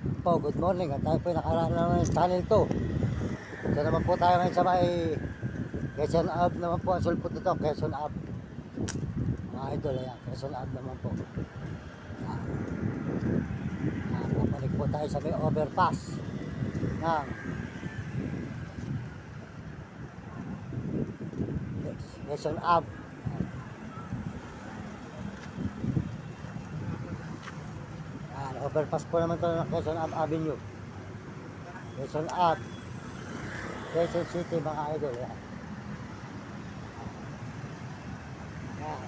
Po, good morning. At tayo po nakaraan naman sa channel 2. Ito naman po tayo ngayon sa may Quezon Ave naman po. Ang sulpot nito, Quezon Ave. Mga idol, ayan. Quezon Ave naman po. Kapalik po tayo sa may overpass ng Quezon Ave. Overpass po naman ito ng Quezon Ave Avenue. Quezon Ave, Quezon City, mga idol. Yan. Yan.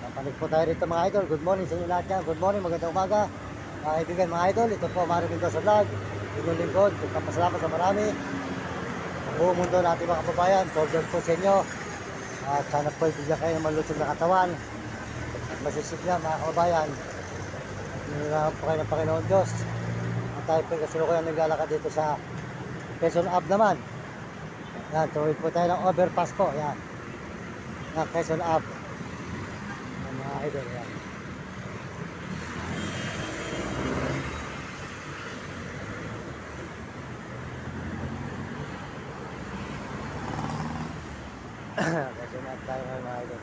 Kapalik po tayo rito, mga idol. Good morning sa inyo lahat yan. Good morning, magandang umaga. Mga kaibigan, mga idol, ito po Mario Mendoza Vlog. Inyong lingkod, magpapasalamat sa marami. Ang buong mundo natin mga kababayan, soldier po sa inyo. At sana po ibigyan kayo ng malusog na katawan at masisigla mga kababayan. Nilalaman po kayo ng Panginoon Diyos. At tayo po kasalukuyan naglalakad dito sa Quezon Ave naman. Yan, tuwid po tayo ng overpass po. Yan, yan Quezon Ave. Yan, mga idol. Yan. Quezon Ave tayo ngayon, mga idol.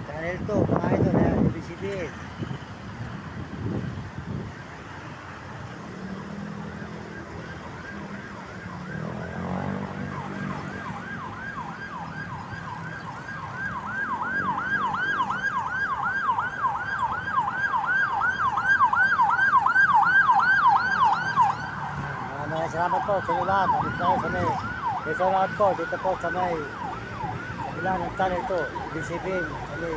Channel 2, mga idol, ayan, ABCBN. Maraming salamat po sa inyo lahat. Dito tayo sa may Quezon Ave po, dito po sa may ilan ng channel 2, ABCBN, sa may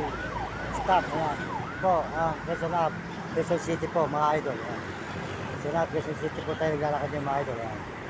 staff, ayan po, Quezon Ave, Quezon City po, mga idol. Quezon Ave, Quezon City po tayo naglalakad yung mga idol. Ayan.